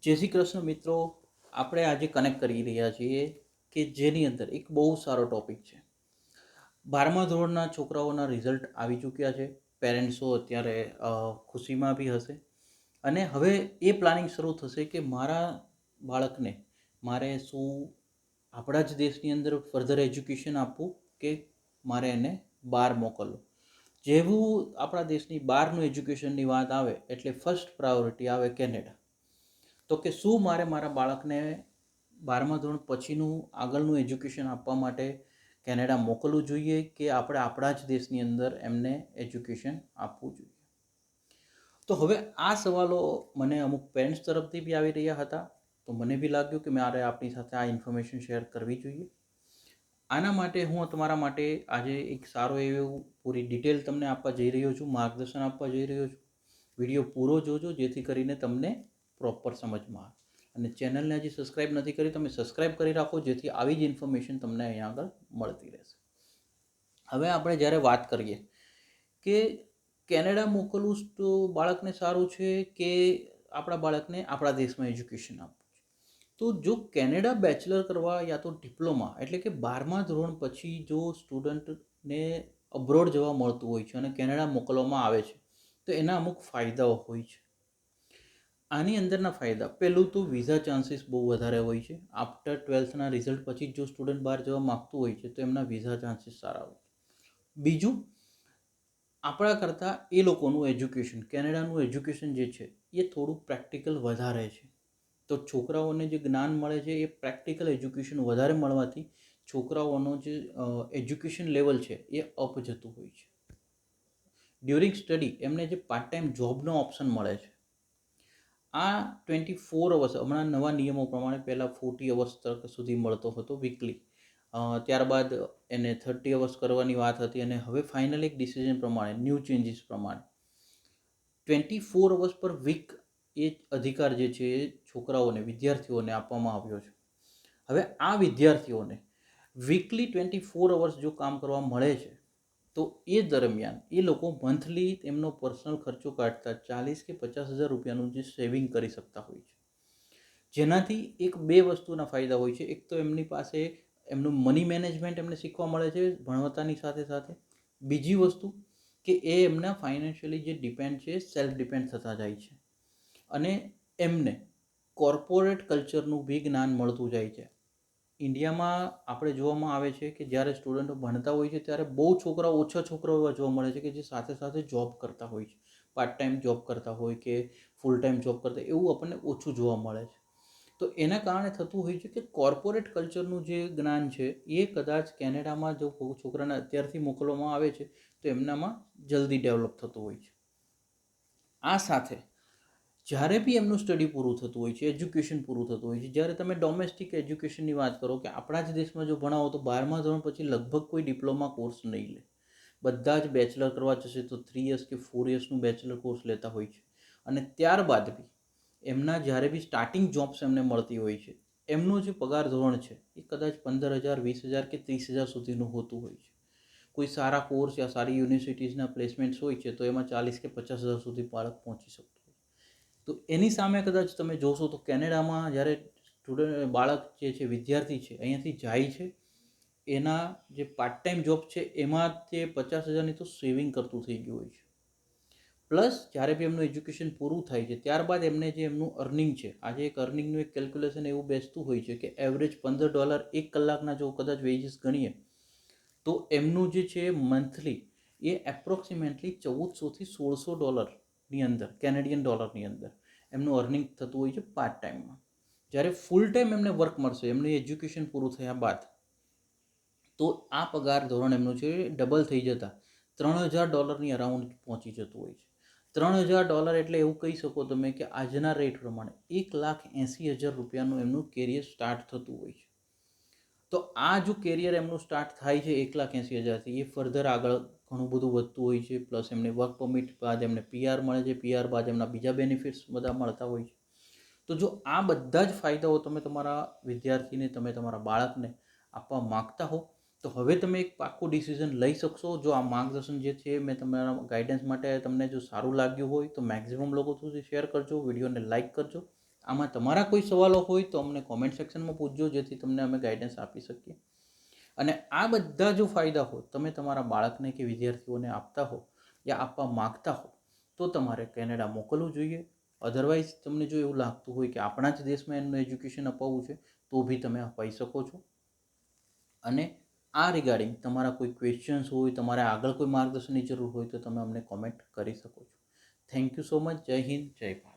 જય શ્રી કૃષ્ણ મિત્રો. આપણે આજે કનેક્ટ કરી રહ્યા છીએ કે જેની અંદર એક બહુ સારો ટોપિક છે. 12મા ધોરણના છોકરાઓના રિઝલ્ટ આવી ચૂક્યા છે. પેરેન્ટ્સો અત્યારે ખુશીમાં બી હશે અને હવે એ પ્લાનિંગ શરૂ થશે કે મારા બાળકને મારે શું આપણા જ દેશની અંદર ફર્ધર એજ્યુકેશન આપવું કે મારે એને બહાર મોકલવું. જેવું આપણા દેશની બહારનું એજ્યુકેશનની વાત આવે એટલે ફર્સ્ટ પ્રાયોરિટી આવે કેનેડા. તો કે શું મારે મારા બાળકને 12મા ધોરણ પછીનું આગળનું એજ્યુકેશન આપવા માટે કેનેડા મોકલવું જોઈએ કે આપણે આપણા જ દેશની અંદર એમને એજ્યુકેશન આપવું જોઈએ. તો હવે આ સવાલો મને અમુક પેરેન્ટ્સ તરફથી બી આવી રહ્યા હતા. તો મને બી લાગ્યું કે મારે આપની સાથે આ ઇન્ફોર્મેશન શેર કરવી જોઈએ. આના માટે હું તમારા માટે આજે એક સારો એવું પૂરી ડિટેલ તમને આપવા જઈ રહ્યો છું, માર્ગદર્શન આપવા જઈ રહ્યો છું. વિડીયો પૂરો જોજો જેથી કરીને તમને પ્રોપર સમજમાં આવે. અને ચેનલને હજી સબસ્ક્રાઈબ નથી કરી, તમે સબસ્ક્રાઈબ કરી રાખો જેથી આવી જ ઇન્ફોર્મેશન તમને અહીંયા આગળ મળતી રહેશે. હવે આપણે જ્યારે વાત કરીએ કે કેનેડા મોકલવું તો બાળકને સારું છે કે આપણા બાળકને આપણા દેશમાં એજ્યુકેશન આપવું છે. તો જો કેનેડા બેચલર કરવા યા તો ડિપ્લોમા એટલે કે 12મા ધોરણ પછી જો સ્ટુડન્ટને અબ્રોડ જવા મળતું હોય છે અને કેનેડા મોકલવામાં આવે છે તો એના અમુક ફાયદાઓ હોય છે. આની અંદરના ફાયદા, પહેલું તો વિઝા ચાન્સીસ બહુ વધારે હોય છે. આફ્ટર 12થના રિઝલ્ટ પછી જો સ્ટુડન્ટ બહાર જવા માગતું હોય છે તો એમના વિઝા ચાન્સીસ સારા હોય. બીજું, આપણા કરતાં એ લોકોનું એજ્યુકેશન, કેનેડાનું એજ્યુકેશન જે છે એ થોડું પ્રેક્ટિકલ વધારે છે. તો છોકરાઓને જે જ્ઞાન મળે છે એ પ્રેક્ટિકલ એજ્યુકેશન વધારે મળવાથી છોકરાઓનો જે એજ્યુકેશન લેવલ છે એ અપ જતું હોય છે. ડ્યુરિંગ સ્ટડી એમને જે પાર્ટ ટાઈમ જોબનો ઓપ્શન મળે છે. આ 24 અવર્સ, હમણાં નવા નિયમો પ્રમાણે પહેલાં 40 અવર્સ તક સુધી મળતો હતો વીકલી, ત્યારબાદ એને 30 અવર્સ કરવાની વાત હતી અને હવે ફાઇનલ એક ડિસિઝન પ્રમાણે, ન્યૂ ચેન્જીસ પ્રમાણે 24 અવર્સ પર વીક એ અધિકાર જે છે એ છોકરાઓને, વિદ્યાર્થીઓને આપવામાં આવ્યો છે. હવે આ વિદ્યાર્થીઓને વીકલી 24 અવર્સ જો કામ કરવા મળે છે તો એ દરમિયાન એ લોકો મંથલી એમનો પર્સનલ ખર્ચો કાઢતા 40 કે 50,000 રૂપિયાનું જે સેવિંગ કરી શકતા હોય છે. જેનાથી એક બે વસ્તુના ફાયદા હોય છે. એક તો એમની પાસે એમનું મની મેનેજમેન્ટ એમને શીખવા મળે છે ભણવતાની સાથે સાથે. બીજી વસ્તુ કે એ એમના ફાઇનાન્શિયલી જે ડિપેન્ડ છે, સેલ્ફ ડિપેન્ડ થતા જાય છે અને એમને કોર્પોરેટ કલ્ચરનું બી જ્ઞાન મળતું જાય છે. ઇન્ડિયામાં આપણે જોવામાં આવે છે કે જ્યારે સ્ટુડન્ટો ભણતા હોય છે ત્યારે બહુ ઓછા છોકરાઓ એવા જોવા મળે છે કે જે સાથે સાથે જોબ કરતા હોય છે, પાર્ટ ટાઈમ જોબ કરતા હોય કે ફૂલ ટાઈમ જોબ કરતા, એવું આપણને ઓછું જોવા મળે છે. તો એના કારણે થતું હોય છે કે કોર્પોરેટ કલ્ચરનું જે જ્ઞાન છે એ કદાચ કેનેડામાં જો છોકરાને અત્યારથી મોકલવામાં આવે છે તો એમનામાં જલ્દી ડેવલપ થતું હોય છે. આ સાથે જ્યારે બી એમનું સ્ટડી પૂરું થતું હોય છે, એજ્યુકેશન પૂરું થતું હોય છે, જ્યારે તમે ડોમેસ્ટિક એજ્યુકેશનની વાત કરો કે આપણા જ દેશમાં જો ભણાવો તો 12મા ધોરણ પછી લગભગ કોઈ ડિપ્લોમા કોર્સ નહીં લે. બધા જ બેચલર કરવા જશે તો 3 યર્સ કે 4 યર્સનું બેચલર કોર્સ લેતા હોય છે. અને ત્યારબાદ બી એમના જ્યારે બી સ્ટાર્ટિંગ જોબ્સ એમને મળતી હોય છે, એમનું જે પગાર ધોરણ છે એ કદાચ 15,000, 20,000 કે 30,000 સુધીનું હોતું હોય છે. કોઈ સારા કોર્સ યા સારી યુનિવર્સિટીઝના પ્લેસમેન્ટ્સ હોય છે તો એમાં 40 કે 50,000 સુધી બાળક પહોંચી શકતું હોય. તો એની સામે કદાચ તમે જોશો તો કેનેડામાં જ્યારે બાળક જે છે, વિદ્યાર્થી છે, અહીંયાથી જાય છે, એના જે પાર્ટ ટાઈમ જોબ છે એમાં તે 50,000ની તો સેવિંગ કરતું થઈ ગયું હોય છે. પ્લસ જ્યારે બી એમનું એજ્યુકેશન પૂરું થાય છે ત્યારબાદ એમને જે એમનું અર્નિંગ છે, આજે એક અર્નિંગનું એક કેલ્ક્યુલેશન એવું બેસતું હોય છે કે એવરેજ $15 એક કલાકના જો કદાચ વેજીસ ગણીએ તો એમનું જે છે મંથલી એ એપ્રોક્સિમેટલી $1,400થી $1,600 અંદર, કેનેડિયન ડોલરની અંદર એમનું અર્નિંગ થતું હોય છે પાર્ટ ટાઈમમાં. જ્યારે ફૂલ ટાઈમ એમને વર્ક મળશે એમનું એજ્યુકેશન પૂરું થયા બાદ તો આ પગાર ધોરણ એમનું છે ડબલ થઈ જતા $3,000 અરાઉન્ડ પહોંચી જતું હોય છે. $3,000 એટલે એવું કહી શકો તમે કે આજના રેટ પ્રમાણે 1,80,000 રૂપિયાનું એમનું કેરિયર સ્ટાર્ટ થતું હોય છે. તો આ જો કેરિયર એમનું સ્ટાર્ટ થાય છે 1,80,000થી, એ ફર્ધર આગળ ઘણું બધું વધતું હોય છે. પ્લસ એમને વર્ક પરમિટ બાદ એમને PR મળે છે, PR બાદ એમના બીજા બેનિફિટ્સ બધા મળતા હોય છે. તો જો આ બધા જ ફાયદાઓ તમે તમારા વિદ્યાર્થીને, તમે તમારા બાળકને આપવા માગતા હો તો હવે તમે એક પાક્કું ડિસિઝન લઈ શકશો. જો આ માર્ગદર્શન જે છે મેં તમારા ગાઈડન્સ માટે તમને જો સારું લાગ્યું હોય તો મેક્સિમમ લોકો સુધી શેર કરજો, વિડીયોને લાઇક કરજો. આમાં તમારા કોઈ સવાલો હોય તો અમને કોમેન્ટ સેક્શનમાં પૂછજો, જેથી તમને અમે ગાઈડન્સ આપી શકીએ. અને આ બધા જો ફાયદા હો તમે તમારા બાળકને કે વિદ્યાર્થીઓને આપતા હો યા આપવા માગતા હો તો તમારે કેનેડા મોકલવું જોઈએ. અધરવાઇઝ તમને જો એવું લાગતું હોય કે આપણા જ દેશમાં એમનું એજ્યુકેશન અપાવવું છે તો બી તમે અપાઈ શકો છો. અને આ રિગાર્ડિંગ તમારા કોઈ ક્વેશ્ચન્સ હોય, તમારે આગળ કોઈ માર્ગદર્શનની જરૂર હોય તો તમે અમને કોમેન્ટ કરી શકો છો. Thank you so much. જય હિન્દ, જય ભારત.